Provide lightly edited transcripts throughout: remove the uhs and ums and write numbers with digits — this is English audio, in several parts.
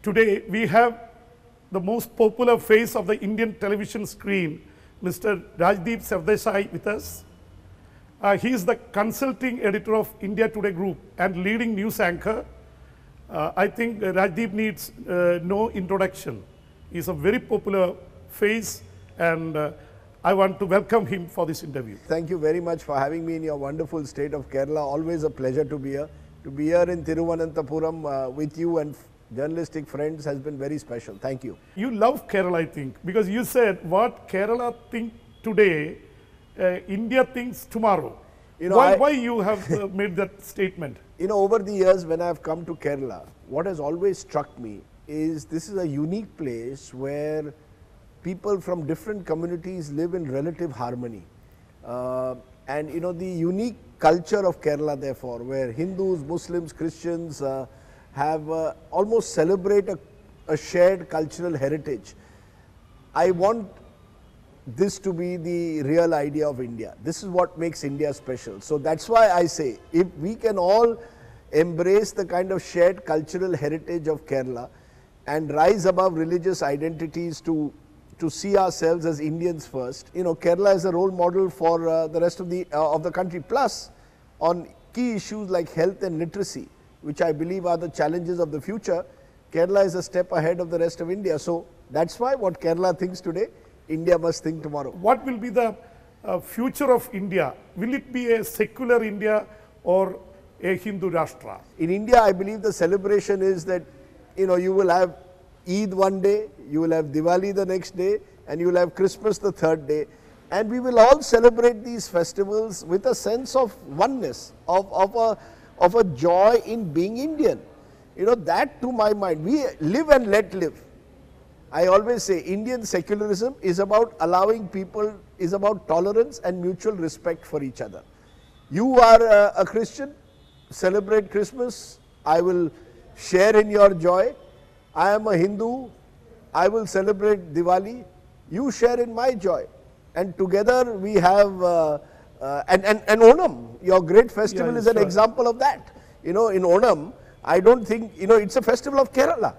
Today we have the most popular face of the Indian television screen, Mr. Rajdeep Sardesai with us. He is the consulting editor of India Today Group and leading news anchor. I think Rajdeep needs no introduction. He is a very popular face, and I want to welcome him for this interview. Thank you very much for having me in your wonderful state of Kerala. Always a pleasure to be here. To be here in Thiruvananthapuram with you and journalistic friends has been very special. Thank you. You love Kerala, I think, because you said what Kerala think today, India thinks tomorrow. You know, why you have made that statement? You know, over the years when I have come to Kerala, what has always struck me is this is a unique place where people from different communities live in relative harmony. And you know, the unique culture of Kerala, therefore, where Hindus, Muslims, Christians have almost celebrate a shared cultural heritage. I want this to be the real idea of India. This is what makes India special. So that's why I say, if we can all embrace the kind of shared cultural heritage of Kerala and rise above religious identities to see ourselves as Indians first, you know, Kerala is a role model for the rest of the country. Plus, on key issues like health and literacy, which I believe are the challenges of the future, Kerala is a step ahead of the rest of India. So that's why what Kerala thinks today, India must think tomorrow. What will be the future of India? Will it be a secular India or a Hindu Rashtra? In India, I believe the celebration is that, you know, you will have Eid one day, you will have Diwali the next day, and you will have Christmas the third day. And we will all celebrate these festivals with a sense of oneness, of a joy in being Indian. You know, that to my mind, we live and let live. I always say Indian secularism is about allowing people, is about tolerance and mutual respect for each other. You are a Christian, celebrate Christmas, I will share in your joy. I am a Hindu, I will celebrate Diwali, you share in my joy. And together we have, and Onam, your great festival, is an example of that. You know, in Onam, I don't think, you know, it's a festival of Kerala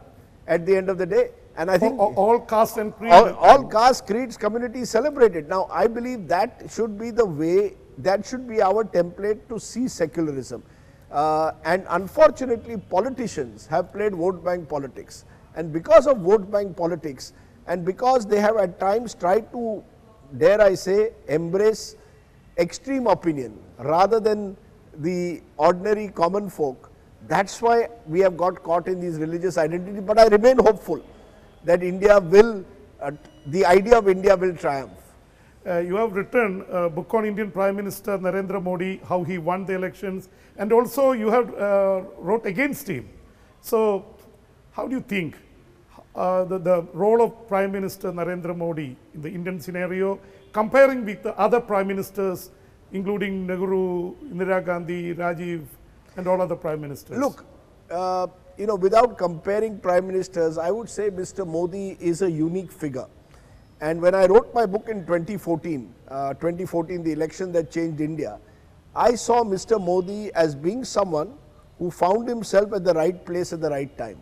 at the end of the day. And I think all castes and creeds, all castes, creeds, communities celebrate it. Now, I believe that should be the way, that should be our template to see secularism. And unfortunately, politicians have played vote bank politics. And because of vote bank politics, and because they have at times tried to, dare I say, embrace extreme opinion rather than the ordinary common folk, that's why we have got caught in these religious identity. But I remain hopeful that India will, the idea of India will triumph. You have written a book on Indian Prime Minister Narendra Modi, how he won the elections, and also you have wrote against him. So, how do you think the role of Prime Minister Narendra Modi in the Indian scenario, comparing with the other Prime Ministers, including Nehru, Indira Gandhi, Rajiv, and all other Prime Ministers? Look, you know, without comparing Prime Ministers, I would say Mr. Modi is a unique figure. And when I wrote my book in 2014, the election that changed India, I saw Mr. Modi as being someone who found himself at the right place at the right time.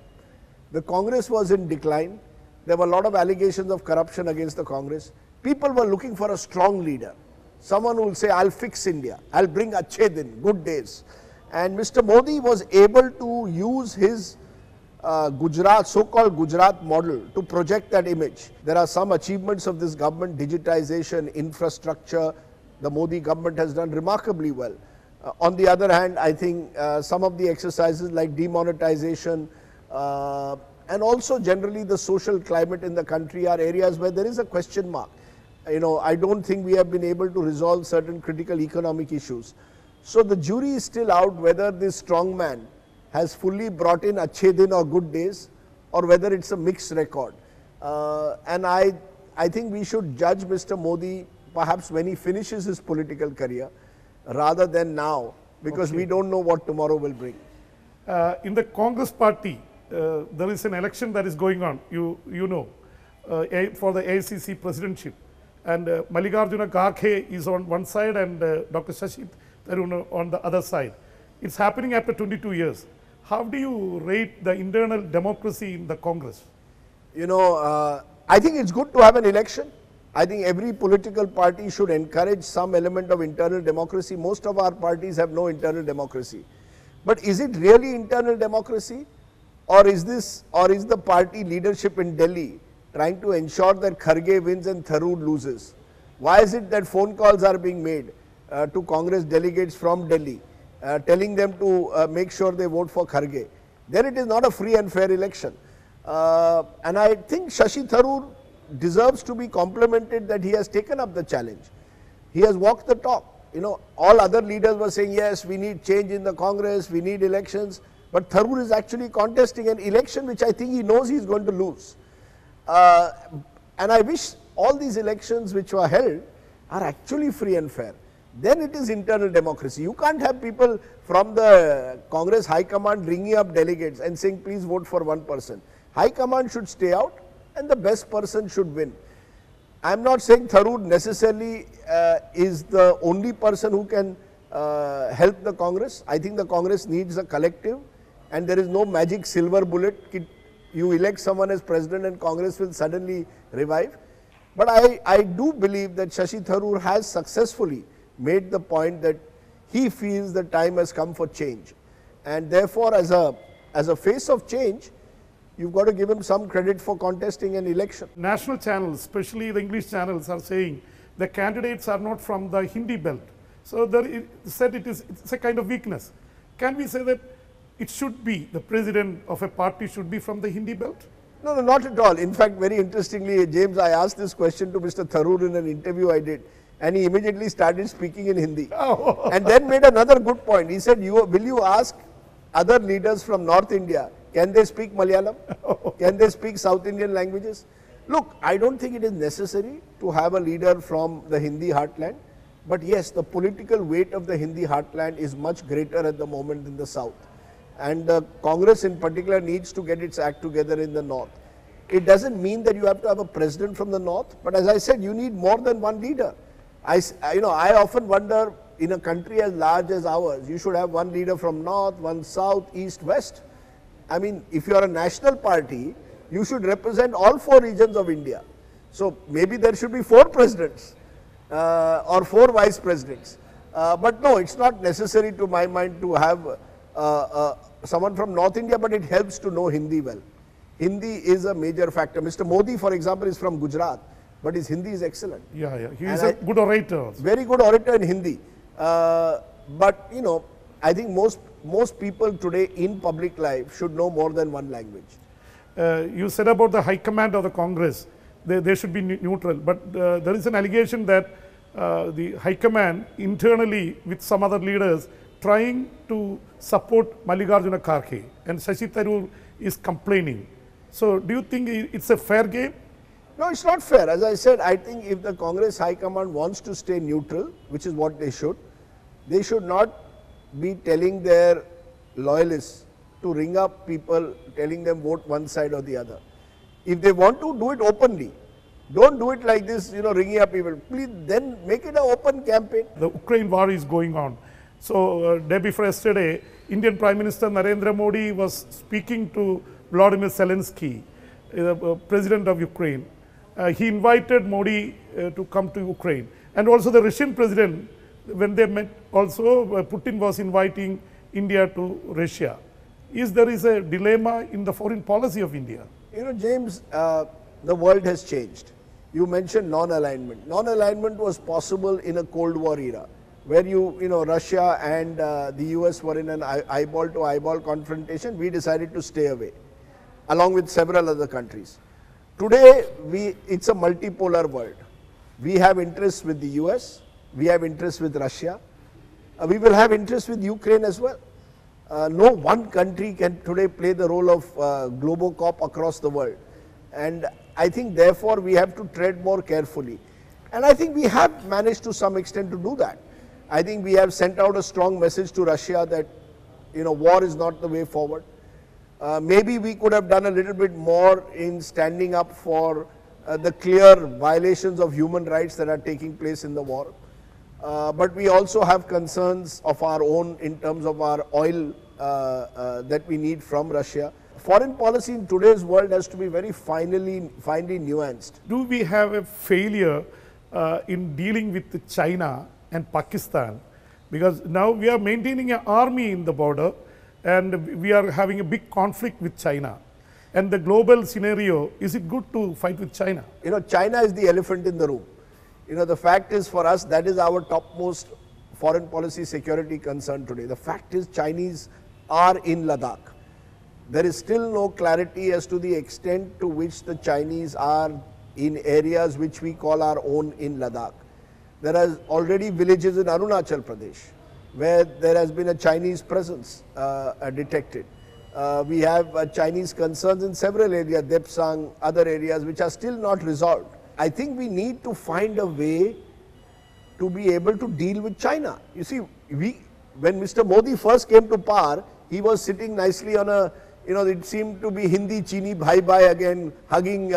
The Congress was in decline. There were a lot of allegations of corruption against the Congress. People were looking for a strong leader, someone who will say, I'll fix India, I'll bring Achhe Din, good days. And Mr. Modi was able to use his Gujarat, so-called Gujarat model to project that image. There are some achievements of this government, digitization, infrastructure, the Modi government has done remarkably well. On the other hand, I think some of the exercises like demonetization and also generally the social climate in the country are areas where there is a question mark. You know, I don't think we have been able to resolve certain critical economic issues. So the jury is still out whether this strong man has fully brought in Achhe Din or good days, or whether it's a mixed record. And I think we should judge Mr. Modi perhaps when he finishes his political career, rather than now, because we don't know what tomorrow will bring. In the Congress party, there is an election that is going on, you know, for the AICC presidency. And Mallikarjuna Kharge is on one side and Dr. Shashi Tharoor on the other side. It's happening after 22 years. How do you rate the internal democracy in the Congress? You know, I think it's good to have an election. I think every political party should encourage some element of internal democracy. Most of our parties have no internal democracy. But is it really internal democracy? Or is the party leadership in Delhi trying to ensure that Kharge wins and Tharoor loses? Why is it that phone calls are being made to Congress delegates from Delhi, telling them to make sure they vote for Kharge? Then it is not a free and fair election. And I think Shashi Tharoor deserves to be complimented that he has taken up the challenge. He has walked the talk. You know, all other leaders were saying, yes, we need change in the Congress, we need elections. But Tharoor is actually contesting an election which I think he knows he is going to lose. And I wish all these elections which were held are actually free and fair. Then it is internal democracy. You can't have people from the Congress High Command ringing up delegates and saying, please vote for one person. High Command should stay out and the best person should win. I am not saying Tharoor necessarily is the only person who can help the Congress. I think the Congress needs a collective and there is no magic silver bullet. You elect someone as president and Congress will suddenly revive. But I do believe that Shashi Tharoor has successfully made the point that he feels the time has come for change. And therefore, as a face of change, you've got to give him some credit for contesting an election. National channels, especially the English channels, are saying the candidates are not from the Hindi belt. So they said it's a kind of weakness. Can we say that it should be, the president of a party should be from the Hindi belt? No, no, not at all. In fact, very interestingly, James, I asked this question to Mr. Tharoor in an interview I did, and he immediately started speaking in Hindi. Oh. And then made another good point. He said, will you ask other leaders from North India, can they speak Malayalam? Can they speak South Indian languages? Look, I don't think it is necessary to have a leader from the Hindi heartland. But yes, the political weight of the Hindi heartland is much greater at the moment in the South. And the Congress in particular needs to get its act together in the North. It doesn't mean that you have to have a president from the North, but as I said, you need more than one leader. I often wonder, in a country as large as ours, you should have one leader from North, one South, East, West. I mean, if you are a national party, you should represent all 4 regions of India. So maybe there should be 4 presidents or 4 vice presidents. But no, it's not necessary to my mind to have someone from North India, but it helps to know Hindi well. Hindi is a major factor. Mr. Modi, for example, is from Gujarat, but his Hindi is excellent. Yeah, he is a good orator also. Very good orator in Hindi. But, you know, I think most people today in public life should know more than one language. You said about the high command of the Congress, they should be neutral, but there is an allegation that the high command internally with some other leaders trying to support Mallikarjuna Kharge, and Shashi Tharoor is complaining. So do you think it's a fair game? No, it's not fair. As I said, I think if the Congress High Command wants to stay neutral, which is what they should not be telling their loyalists to ring up people, telling them vote one side or the other. If they want to, do it openly. Don't do it like this, you know, ringing up people. Please, then make it an open campaign. The Ukraine war is going on. So, day before yesterday, Indian Prime Minister Narendra Modi was speaking to Vladimir Zelensky, President of Ukraine. He invited Modi to come to Ukraine. And also the Russian President, when they met also, Putin was inviting India to Russia. There is a dilemma in the foreign policy of India? You know, James, the world has changed. You mentioned non-alignment. Non-alignment was possible in a Cold War era, where Russia and the US were in an eyeball-to-eyeball confrontation. We decided to stay away, along with several other countries. Today, it's a multipolar world. We have interests with the US, we have interests with Russia, we will have interests with Ukraine as well. No one country can today play the role of Globocop across the world. And I think therefore we have to tread more carefully. And I think we have managed to some extent to do that. I think we have sent out a strong message to Russia that, war is not the way forward. Maybe we could have done a little bit more in standing up for the clear violations of human rights that are taking place in the war. But we also have concerns of our own in terms of our oil that we need from Russia. Foreign policy in today's world has to be very finely nuanced. Do we have a failure in dealing with China and Pakistan? Because now we are maintaining an army in the border and we are having a big conflict with China. And the global scenario, is it good to fight with China? You know, China is the elephant in the room. You know, the fact is for us, that is our topmost foreign policy security concern today. The fact is Chinese are in Ladakh. There is still no clarity as to the extent to which the Chinese are in areas which we call our own in Ladakh. There are already villages in Arunachal Pradesh where there has been a Chinese presence detected. We have Chinese concerns in several areas, Depsang, other areas which are still not resolved. I think we need to find a way to be able to deal with China. You see, when Mr. Modi first came to power, he was sitting nicely on a, you know, it seemed to be Hindi Chini bhai bhai again, hugging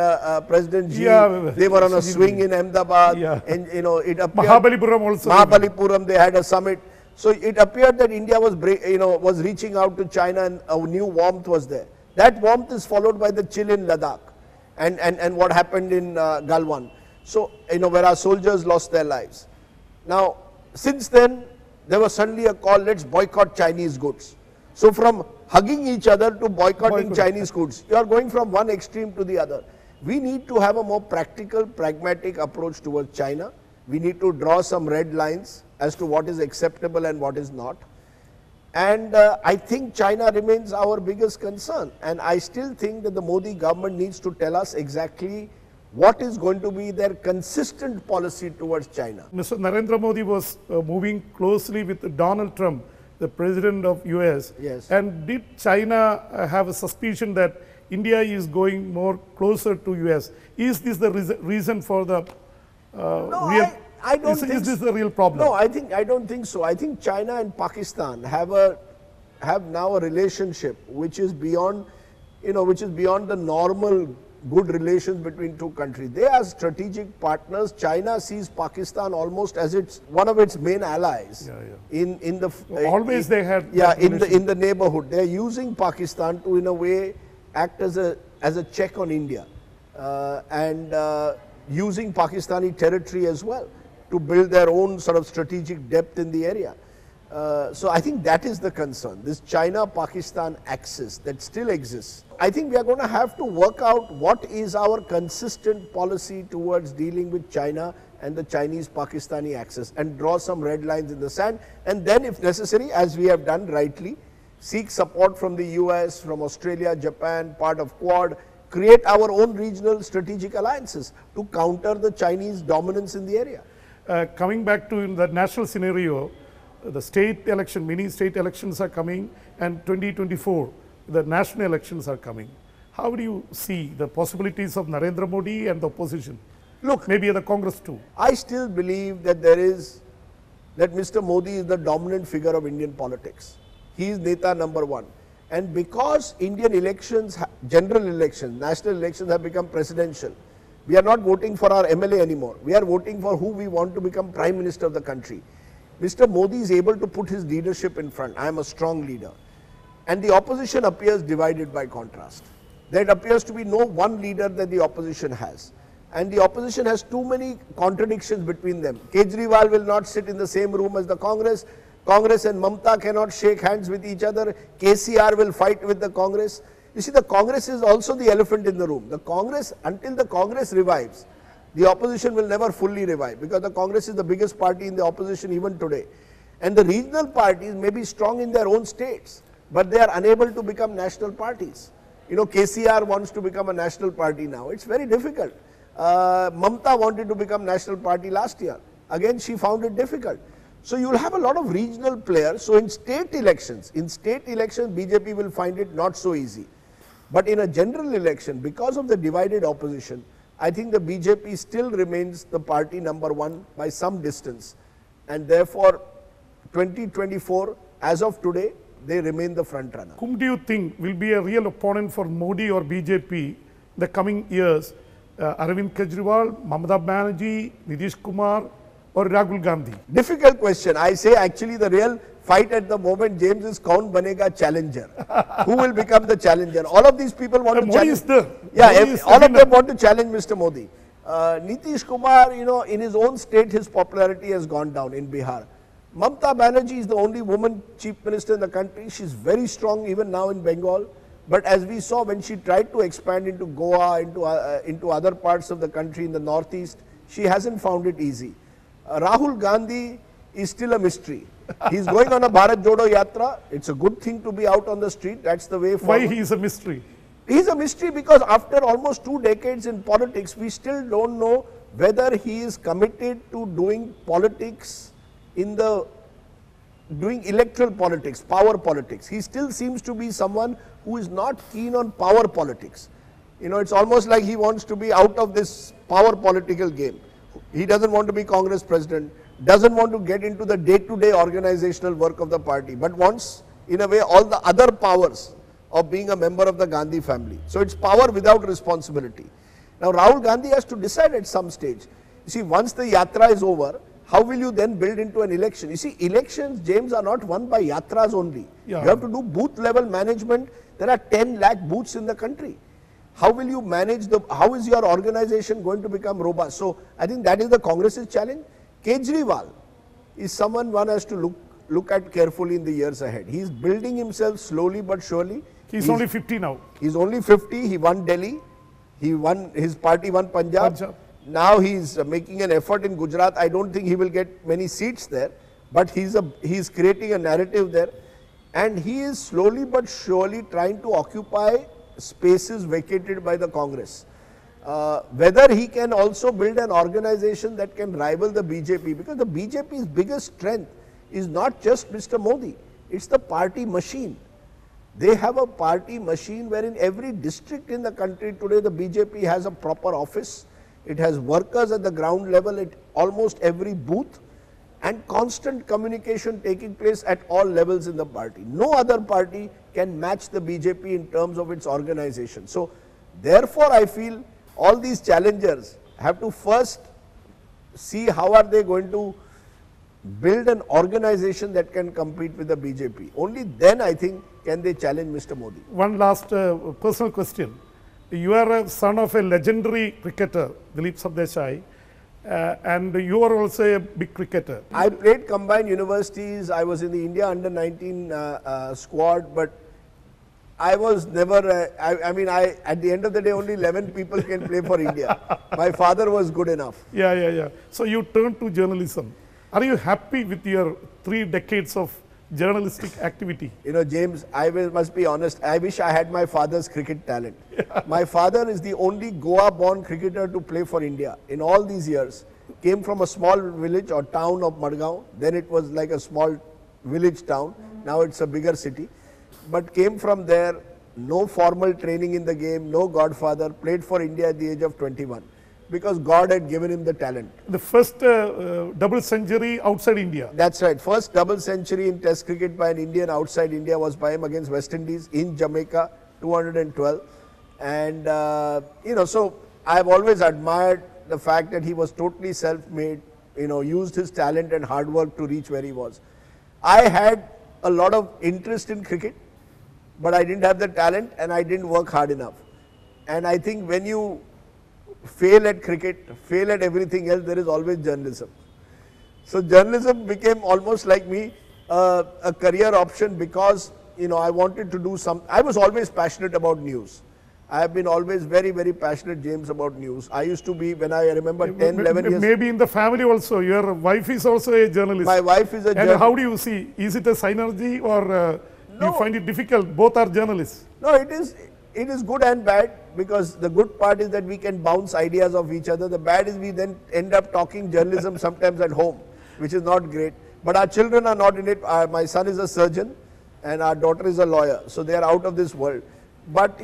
President Xi. Yeah, they were on a swing in Ahmedabad, yeah. And you know, it appeared Mahabalipuram also. Mahabalipuram, they had a summit. So it appeared that India was, was reaching out to China, and a new warmth was there. That warmth is followed by the chill in Ladakh, and what happened in Galwan. So you know, where our soldiers lost their lives. Now, since then, there was suddenly a call, let's boycott Chinese goods. So from hugging each other to boycotting Chinese goods, you are going from one extreme to the other. We need to have a more practical, pragmatic approach towards China. We need to draw some red lines as to what is acceptable and what is not. And I think China remains our biggest concern. And I still think that the Modi government needs to tell us exactly what is going to be their consistent policy towards China. Mr. Narendra Modi was moving closely with Donald Trump, the president of US. Yes. And did China have a suspicion that India is going more closer to US? Is this the reason for the real? I don't think is this the real problem? No, I don't think so. I think China and Pakistan have now a relationship which is beyond, which is beyond the normal good relations between two countries. They are strategic partners. China sees Pakistan almost as one of its main allies. Yeah. Always they had in the neighborhood. They are using Pakistan to in a way act as a check on India, and using Pakistani territory as well to build their own sort of strategic depth in the area. So I think that is the concern, this China-Pakistan axis that still exists. I think we are going to have to work out what is our consistent policy towards dealing with China and the Chinese-Pakistani axis, and draw some red lines in the sand, and then if necessary, as we have done rightly, seek support from the US, from Australia, Japan, part of Quad, create our own regional strategic alliances to counter the Chinese dominance in the area. Coming back to the national scenario, the state election, many state elections are coming, and 2024, the national elections are coming. How do you see the possibilities of Narendra Modi and the opposition? Look, maybe the Congress too. I still believe that Mr. Modi is the dominant figure of Indian politics. He is Neta number one. And because Indian elections, general elections, national elections have become presidential, we are not voting for our MLA anymore. We are voting for who we want to become Prime Minister of the country. Mr. Modi is able to put his leadership in front. I am a strong leader. And the opposition appears divided by contrast. There appears to be no one leader that the opposition has. And the opposition has too many contradictions between them. Kejriwal will not sit in the same room as the Congress. Congress and Mamta cannot shake hands with each other. KCR will fight with the Congress. You see, the Congress is also the elephant in the room. The Congress, until the Congress revives, the opposition will never fully revive, because the Congress is the biggest party in the opposition even today. And the regional parties may be strong in their own states, but they are unable to become national parties. You know, KCR wants to become a national party now. It's very difficult. Mamta wanted to become national party last year. Again, she found it difficult. So you will have a lot of regional players. So in state elections, BJP will find it not so easy. But in a general election, because of the divided opposition, I think the BJP still remains the party number one by some distance. And therefore, 2024, as of today, they remain the front runner. Whom do you think will be a real opponent for Modi or BJP in the coming years? Arvind Kejriwal, Mamata Banerjee, Nitish Kumar, or Rahul Gandhi? Difficult question. I say actually the real fight at the moment, James, is kaun banega challenger. Who will become the challenger? All of these people want to Modi challenge. is there. Yeah, Modi is all of the them want to challenge Mr. Modi. Nitish Kumar, you know, in his own state, his popularity has gone down in Bihar. Mamata Banerjee is the only woman chief minister in the country. She's very strong even now in Bengal. But as we saw when she tried to expand into Goa, into other parts of the country in the northeast, she hasn't found it easy. Rahul Gandhi is still a mystery. He's going on a Bharat Jodo Yatra. It's a good thing to be out on the street. That's the way forward. Why he is a mystery? He's a mystery because after almost 2 decades in politics, we still don't know whether he is committed to doing politics doing electoral politics, power politics. He still seems to be someone who is not keen on power politics. You know, it's almost like he wants to be out of this power political game. He doesn't want to be Congress president, doesn't want to get into the day-to-day organizational work of the party, but wants, in a way, all the other powers of being a member of the Gandhi family. So it's power without responsibility. Now Rahul Gandhi has to decide at some stage. You see, once the yatra is over, how will you then build into an election? You see, elections, James, are not won by yatras only. Yeah. You have to do booth level management. There are 10 lakh booths in the country. How will you manage how is your organization going to become robust? So I think that is the Congress's challenge. Kejriwal is someone one has to look at carefully in the years ahead. He is building himself slowly but surely. He's only 50 now. He's only 50. He won Delhi. His party won Punjab. Now he's making an effort in Gujarat. I don't think he will get many seats there, but he's creating a narrative there, and he is slowly but surely trying to occupy spaces vacated by the Congress. Whether he can also build an organization that can rival the BJP, because the BJP's biggest strength is not just Mr. Modi, it's the party machine. They have a party machine where in every district in the country today the BJP has a proper office. It has workers at the ground level at almost every booth, and constant communication taking place at all levels in the party. No other party can match the BJP in terms of its organization. So therefore I feel all these challengers have to first see how are they going to build an organization that can compete with the BJP. Only then I think can they challenge Mr. Modi. One last personal question. You are a son of a legendary cricketer, Dilip Sardesai, and you are also a big cricketer. I played combined universities. I was in the India under-19 squad, but I was never, at the end of the day, only 11 people can play for India. My father was good enough. Yeah. So you turned to journalism. Are you happy with your 3 decades of journalistic activity? You know, James, must be honest, I wish I had my father's cricket talent. Yeah. My father is the only Goa-born cricketer to play for India in all these years. Came from a small village or town of Madgaon, then it was like a small village town, now it's a bigger city. But came from there, no formal training in the game, no godfather, played for India at the age of 21. Because God had given him the talent. The first double century outside India. That's right. First double century in Test cricket by an Indian outside India was by him against West Indies in Jamaica, 212. And, so I've always admired the fact that he was totally self-made, used his talent and hard work to reach where he was. I had a lot of interest in cricket, but I didn't have the talent and I didn't work hard enough. And I think when you fail at cricket, fail at everything else, there is always journalism. So journalism became almost like me a career option because, I wanted to do I was always passionate about news. I have been always very, very passionate, James, about news. I used to be, when I remember 10, 11 years. Maybe in the family also, your wife is also a journalist. My wife is a journalist. And how do you see? Is it a synergy or do you find it difficult? Both are journalists. No, it is good and bad, because the good part is that we can bounce ideas of each other. The bad is we then end up talking journalism sometimes at home, which is not great. But our children are not in it. My son is a surgeon and our daughter is a lawyer. So they are out of this world. But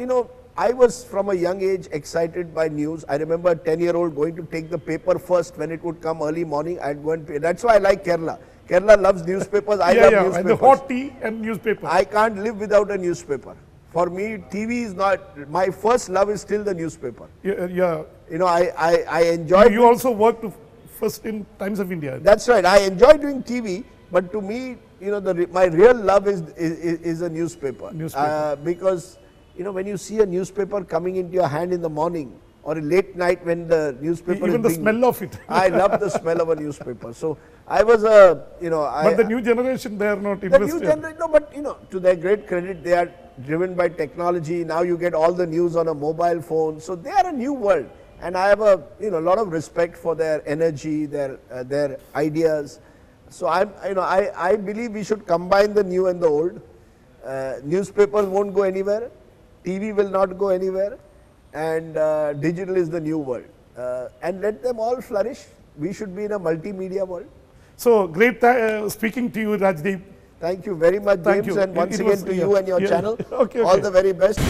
I was from a young age excited by news. I remember a 10-year-old going to take the paper first when it would come early morning. I'd go and pay. That's why I like Kerala. Kerala loves newspapers. I love newspapers. And the hot tea and newspaper. I can't live without a newspaper. For me, TV is not, my first love is still the newspaper. Yeah. I enjoy. You also worked first in Times of India. That's right. I enjoy doing TV, but to me, you know, my real love is a newspaper. Because, you know, when you see a newspaper coming into your hand in the morning or late night when the newspaper even the smell of it. I love the smell of a newspaper. So I was a, you know, but the new generation, they are not interested. The new generation, no, but you know, to their great credit, they are driven by technology. Now you get all the news on a mobile phone. So they are a new world, and I have a, you know, lot of respect for their energy, their ideas. So I believe we should combine the new and the old. Newspapers won't go anywhere, TV will not go anywhere, and digital is the new world. And let them all flourish. We should be in a multimedia world. So great speaking to you, Rajdeep. Thank you very much, James, and once again to you and your channel. Okay. All the very best.